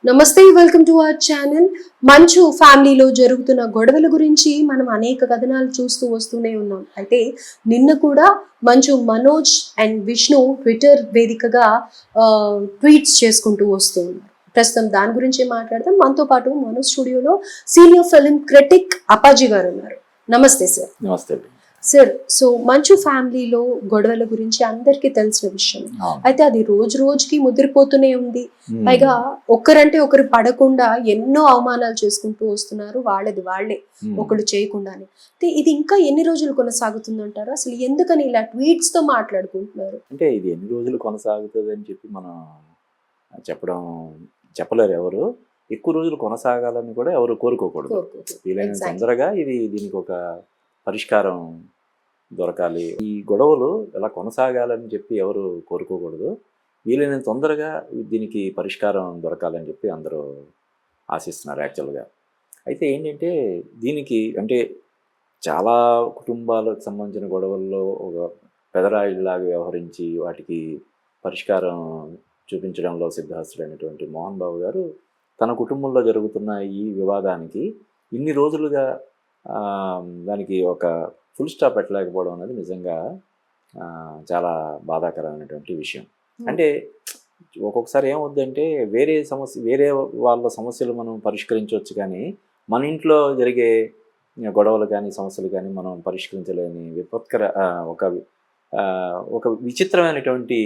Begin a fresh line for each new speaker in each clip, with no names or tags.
నమస్తే, welcome to our channel. మంచు ఫ్యామిలీలో జరుగుతున్న గొడవల గురించి మనం అనేక కథనాలు చూస్తూ వస్తూనే ఉన్నాం. అయితే నిన్న కూడా మంచు మనోజ్ అండ్ విష్ణు ట్విట్టర్ వేదికగా ట్వీట్స్ చేసుకుంటూ వస్తూ ఉన్నారు. ప్రస్తుతం దాని గురించి మాట్లాడదాం. మనతో పాటు మనో స్టూడియోలో సీనియర్ ఫిలిం క్రిటిక్ అప్పాజీ గారు ఉన్నారు. నమస్తే సార్.
నమస్తే.
సార్, సో మంచు ఫ్యామిలీలో గొడవల గురించి అందరికీ తెలిసిన విషయం. అయితే అది రోజు రోజుకి ముదిరిపోతూనే ఉంది. పైగా ఒకరంటే ఒకరు పడకుండా ఎన్నో అవమానాలు చేసుకుంటూ వస్తున్నారు, వాళ్ళది వాళ్ళే ఒకళ్ళు చేయకుండానే. అయితే ఇది ఇంకా ఎన్ని రోజులు కొనసాగుతుంది అంటారు? అసలు ఎందుకని ఇలా ట్వీట్స్ తో మాట్లాడుకుంటున్నారు?
అంటే ఇది ఎన్ని రోజులు కొనసాగుతుంది అని చెప్పి మనం చెప్పలేరు ఎవరు. ఎక్కువ రోజులు కొనసాగాలని కూడా ఎవరు కోరుకోకూడదు. వీలైనంత తొందరగా దీనికి ఒక పరిష్కారం దొరకాలి. ఈ గొడవలు ఎలా కొనసాగాలని చెప్పి ఎవరు కోరుకోకూడదు. వీలైనంత తొందరగా దీనికి పరిష్కారం దొరకాలని చెప్పి అందరూ ఆశిస్తున్నారు యాక్చువల్గా. అయితే ఏంటంటే దీనికి అంటే చాలా కుటుంబాలకు సంబంధించిన గొడవల్లో ఒక పెదరాయిలాగా వ్యవహరించి వాటికి పరిష్కారం చూపించడంలో సిద్ధహస్తుడైనటువంటి మోహన్ బాబు గారు తన కుటుంబంలో జరుగుతున్న ఈ వివాదానికి ఇన్ని రోజులుగా దానికి ఒక ఫుల్ స్టాప్ పెట్టలేకపోవడం అనేది నిజంగా చాలా బాధాకరమైనటువంటి విషయం. అంటే ఒక్కొక్కసారి ఏమవుద్దంటే వేరే వాళ్ళ సమస్యలు మనం పరిష్కరించవచ్చు, కానీ మన ఇంట్లో జరిగే గొడవలు కానీ సమస్యలు కానీ మనం పరిష్కరించలేని విపత్కర ఒక విచిత్రమైనటువంటి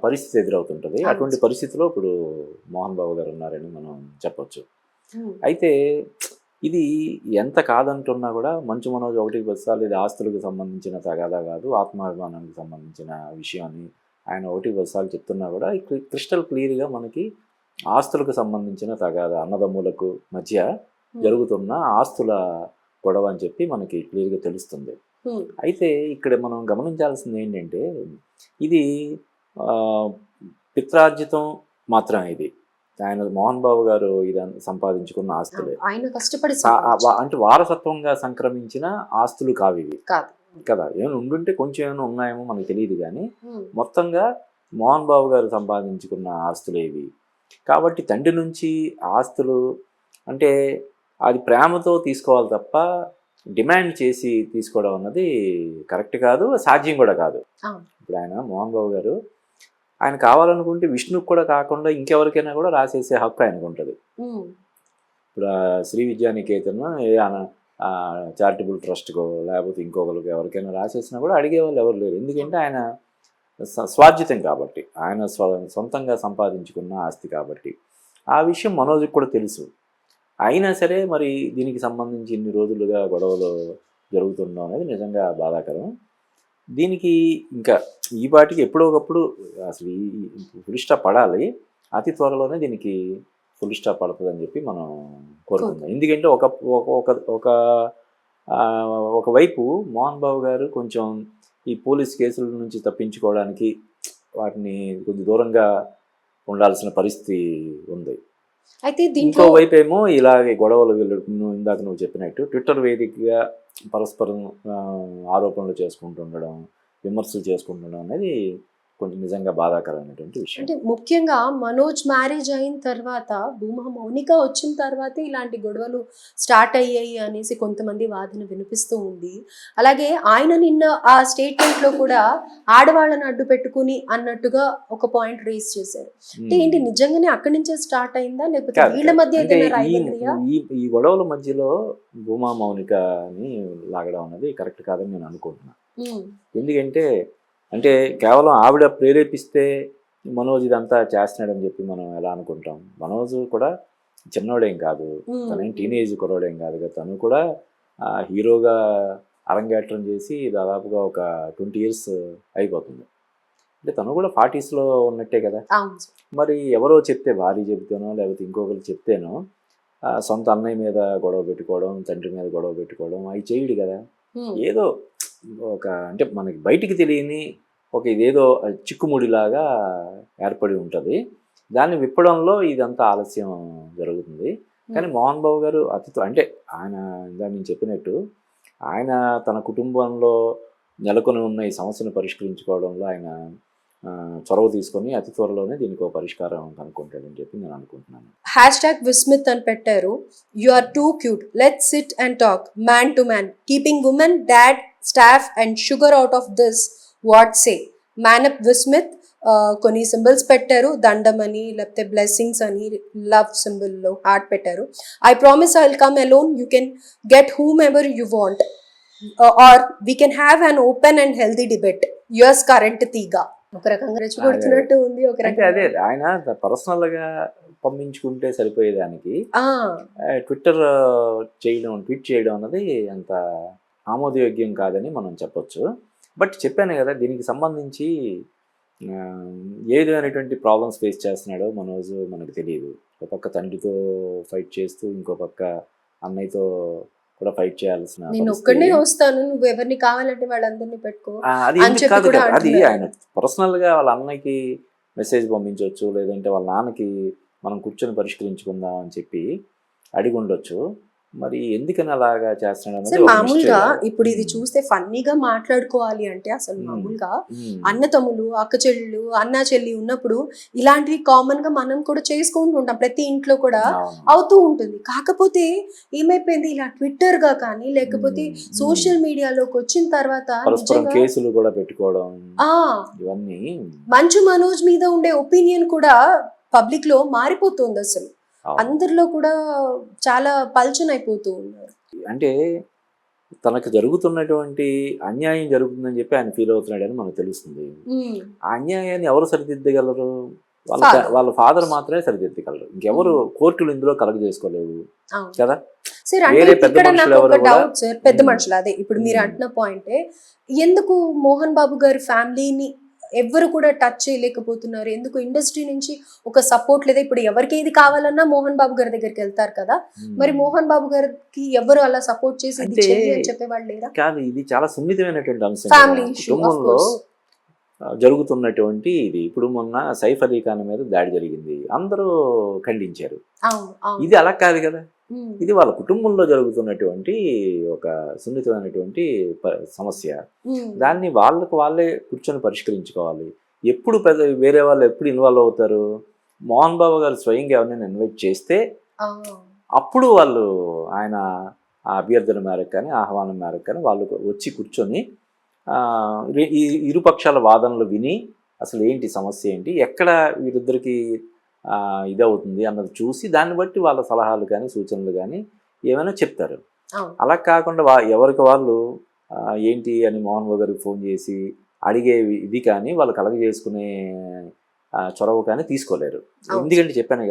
పరిస్థితి ఎదురవుతుంటుంది. అటువంటి పరిస్థితిలో ఇప్పుడు మోహన్ బాబు గారు ఉన్నారని మనం చెప్పొచ్చు. అయితే ఇది ఎంత కాదంటున్నా కూడా మంచు మనోజ్ ఒకటికి బస్సాలు ఇది ఆస్తులకు సంబంధించిన తగాదా కాదు, ఆత్మాభిమానానికి సంబంధించిన విషయం అని ఆయన ఒకటికి బస్సాలు చెప్తున్నా కూడా క్రిస్టల్ క్లియర్గా మనకి ఆస్తులకు సంబంధించిన తగాదా, అన్నదమ్ములకు మధ్య జరుగుతున్న ఆస్తుల గొడవ అని చెప్పి మనకి క్లియర్గా తెలుస్తుంది. అయితే ఇక్కడ మనం గమనించాల్సింది ఏంటంటే ఇది పిత్రార్జితం మాత్రమే. ఇది ఆయన మోహన్ బాబు గారు ఇదని సంపాదించుకున్న ఆస్తులే,
ఆయన కష్టపడి
అంటే వారసత్వంగా సంక్రమించిన ఆస్తులు కావు ఇవి కదా. ఏమైనా ఉండుంటే కొంచెం ఏమైనా ఉన్నాయేమో మనకు తెలియదు, కానీ మొత్తంగా మోహన్ బాబు గారు సంపాదించుకున్న ఆస్తులు ఇవి. కాబట్టి తండ్రి నుంచి ఆస్తులు అంటే అది ప్రేమతో తీసుకోవాలి తప్ప డిమాండ్ చేసి తీసుకోవడం అన్నది కరెక్ట్ కాదు, సాధ్యం కూడా కాదు. ఇప్పుడు ఆయన మోహన్ బాబు గారు ఆయన కావాలనుకుంటే విష్ణుకు కూడా కాకుండా ఇంకెవరికైనా కూడా రాసేసే హక్కు ఆయనకు ఉంటుంది. ఇప్పుడు శ్రీ విద్యానికేతన్ చారిటబుల్ ట్రస్ట్కో లేకపోతే ఇంకొకరికి ఎవరికైనా రాసేసినా కూడా అడిగేవాళ్ళు ఎవరు లేరు. ఎందుకంటే ఆయన స్వార్జితం కాబట్టి, ఆయన సొంతంగా సంపాదించుకున్న ఆస్తి కాబట్టి. ఆ విషయం మనోజ్కి కూడా తెలుసు. అయినా సరే మరి దీనికి సంబంధించి ఇన్ని రోజులుగా గొడవలు జరుగుతుండడం అనేది నిజంగా బాధాకరం. దీనికి ఇంకా ఈ పాటికి ఎప్పుడో ఒకప్పుడు అసలు ఫుల్ స్టాప్ పడాలి. అతి త్వరలోనే దీనికి ఫుల్ స్టాప్ పడుతుందని చెప్పి మనం కోరుకుందాం. ఎందుకంటే ఒకవైపు మోహన్ బాబు గారు కొంచెం ఈ పోలీస్ కేసుల నుంచి తప్పించుకోవడానికి వాటిని కొంచెం దూరంగా ఉండాల్సిన పరిస్థితి ఉంది.
అయితే
ఇంకోవైపు ఏమో ఇలాగే గొడవలు ఇందాక నువ్వు చెప్పినట్టు ట్విట్టర్ వేదికగా పరస్పరం ఆరోపణలు చేసుకుంటుండడం, విమర్శలు చేసుకుంటుండడం అనేది కొంచెం నిజంగా బాధాకరమైనటువంటి విషయం.
అంటే ముఖ్యంగా మనోజ్ మ్యారేజ్ అయిన తర్వాత, భూమా మౌనిక వచ్చిన తర్వాత ఇలాంటి గొడవలు స్టార్ట్ అయ్యాయి అనేసి కొంతమంది వాదన వినిపిస్తూ ఉంది. అలాగే ఆయన నిన్న ఆ స్టేట్మెంట్ లో కూడా ఆడవాళ్ళని అడ్డు పెట్టుకుని అన్నట్టుగా ఒక పాయింట్ రేస్ చేశారు. అంటే ఏంటి, నిజంగానే అక్కడి నుంచే స్టార్ట్ అయిందా లేకపోతే వీళ్ళ మధ్య
ఈ గొడవల మధ్యలో భూమా మౌనికని లాగడం అనేది కరెక్ట్ కాదని నేను అనుకుంటున్నాను. ఎందుకంటే అంటే కేవలం ఆవిడ ప్రేరేపిస్తే మనోజ్ ఇదంతా చేస్తున్నాడని చెప్పి మనం ఎలా అనుకుంటాం? మనోజ్ కూడా చిన్నోడేం కాదు, తనేం టీనేజ్ కుర్రోడేం కాదు కదా. తను కూడా హీరోగా అరంగేట్రం చేసి దాదాపుగా ఒక 20 years అయిపోతుంది. అంటే తను కూడా 40s ఉన్నట్టే కదా. మరి ఎవరో చెప్తే, భార్య చెప్తేనో లేకపోతే ఇంకొకరు చెప్తేనో సొంత అన్నయ్య మీద గొడవ పెట్టుకోవడం, తండ్రి మీద గొడవ పెట్టుకోవడం అవి చేయడు కదా. ఏదో అంటే మనకి బయటికి తెలియని ఇదేదో చిక్కుముడిలాగా ఏర్పడి ఉంటుంది. దాన్ని విప్పడంలో ఇదంతా ఆలస్యం జరుగుతుంది. కానీ మోహన్ బాబు గారు అంటే ఆయన ఇందాక నేను చెప్పినట్టు ఆయన తన కుటుంబంలో నెలకొని ఉన్న ఈ సమస్యను పరిష్కరించుకోవడంలో ఆయన చొరవ తీసుకొని అతి త్వరలోనే దీనికి ఒక పరిష్కారం కనుక్కుంటాడని చెప్పి నేను అనుకుంటున్నాను.
#విస్మిత్ అని పెట్టారు. You are too cute, let's sit and talk man to man, keeping women, dad, staff and sugar out of this, what say? Man up Vismith. కొన్ని సింబల్స్ పెట్టారు, దండం అని, లేకపోతే బ్లెస్సింగ్స్ అని, లవ్ సింబల్లో హార్ట్ పెట్టారు. I promise I will come alone, you can get whomever you want, or we can have an open and healthy debate, yours current తీగా. ఒక రకంగా రెచ్చగొడుతున్నట్టు ఉంది, ఒక
అంటే
రకంగా
అదే ఆయన పర్సనల్ గా పంపించుకుంటే సరిపోయేదానికి ట్వీట్ చేయడం అన్నది అంత ఆమోదయోగ్యం కాదని మనం చెప్పొచ్చు. బట్ చెప్పాను కదా, దీనికి సంబంధించి ఏదైనటువంటి ప్రాబ్లమ్స్ ఫేస్ చేస్తున్నాడో మనోజ్ మనకు తెలియదు. ఒక పక్క తండ్రితో ఫైట్ చేస్తూ, ఇంకో పక్క అన్నయ్యతో కూడా ఫైట్ చేయాల్సిన
నేను ఒక్కడనే వస్తాను, నువ్వు ఎవరిని కావాలంటే వాళ్ళందరినీ పెట్టుకో
అది
అని చెప్పి
కాదు
కూడా
కదా, అది
అంటున్నారు.
ఆయన పర్సనల్ గా వాళ్ళ అన్నయ్యకి మెసేజ్ పంపించవచ్చు, లేదంటే వాళ్ళ నాన్నకి మనం కూర్చొని పరిష్కరించుకుందాం అని చెప్పి అడిగి ఉండొచ్చు. మరి ఎందుకని అలాగా చేస్తున్నాడు
అసలు మామూలుగా ఇప్పుడు ఇది చూస్తే ఫన్నీగా మాట్లాడుకోవాలి అంటే అసలు మామూలుగా అన్న తమ్ములు, అక్క చెల్లెలు, అన్న చెల్లి ఉన్నప్పుడు ఇలాంటివి కామన్ గా మనం కూడా చేసుకుంటూ ఉంటాం, ప్రతి ఇంట్లో కూడా అవుతూ ఉంటుంది. కాకపోతే ఏమైపోయింది, ఇలా ట్విట్టర్ గా కానీ లేకపోతే సోషల్ మీడియాలోకి వచ్చిన తర్వాత నిజంగా
కేసులు కూడా పెట్టుకోవడం, ఇవన్నీ
మంచు మనోజ్ మీద ఉండే ఒపీనియన్ కూడా పబ్లిక్ లో మారిపోతుంది. అసలు అందరిలో కూడా చాలా పల్చన్ అయిపోతూ ఉన్నారు.
అంటే తనకు జరుగుతున్నటువంటి అన్యాయం జరుగుతుందని చెప్పి ఆయన ఫీల్ అవుతున్నాడని మనకు తెలుస్తుంది. ఆ అన్యాయాన్ని ఎవరు సరిదిద్దగలరు? వాళ్ళ ఫాదర్ మాత్రమే సరిదిద్దగలరు. ఇంకెవరు కోర్టులు ఇందులో కలగ చేసుకోలేవు కదా.
సార్ అంటే ఇక్కడ నాకు ఒక డౌట్ సార్, పెద్ద మనుషులు అదే ఇప్పుడు మీరు అంటున్న పాయింటే, ఎందుకు మోహన్ బాబు గారి ఫ్యామిలీని ఎవరు కూడా టచ్ చేయలేకపోతున్నారు? ఎందుకు ఇండస్ట్రీ నుంచి ఒక సపోర్ట్ లేదా? ఇప్పుడు ఎవరికి ఏది కావాలన్నా మోహన్ బాబు గారి దగ్గరికి వెళ్తారు కదా, మరి మోహన్ బాబు గారికి ఎవరు అలా సపోర్ట్ చేసి ఇది చేయండి అని చెప్పేవాళ్ళు లేరా?
కాదు, ఇది చాలా సున్నితమైనటువంటి అంశం.
ఫ్యామిలీ ఇష్యూ
కుటుంబంలో జరుగుతున్నటువంటి ఇది. ఇప్పుడు మొన్న సైఫ్ అలీ ఖాన్ మీద దాడి జరిగింది, అందరూ ఖండించారు. ఇది అలా కాదు కదా, ఇది వాళ్ళ కుటుంబంలో జరుగుతున్నటువంటి ఒక సున్నితమైనటువంటి సమస్య. దాన్ని వాళ్ళే కూర్చొని పరిష్కరించుకోవాలి. ఎప్పుడు వేరే వాళ్ళు ఎప్పుడు ఇన్వాల్వ్ అవుతారు? మోహన్ బాబు గారు స్వయంగా ఎవరైనా ఇన్వైట్ చేస్తే అప్పుడు వాళ్ళు ఆయన అభ్యర్థన మేరకు కానీ ఆహ్వానం మేరకు కానీ వాళ్ళు వచ్చి కూర్చొని ఈ ఇరుపక్షాల వాదనలు విని అసలు ఏంటి సమస్య ఏంటి, ఎక్కడ వీరిద్దరికి ఇదవుతుంది అన్నది చూసి దాన్ని బట్టి వాళ్ళ సలహాలు కానీ సూచనలు కానీ ఏమైనా చెప్తారు. అలా కాకుండా ఎవరికి వాళ్ళు ఏంటి అని మోహన్ బాబు గారికి ఫోన్ చేసి అడిగే ఇది కానీ వాళ్ళు కలగజేసుకునే చొరవ కానీ తీసుకోలేరు. ఎందుకంటే చెప్పాను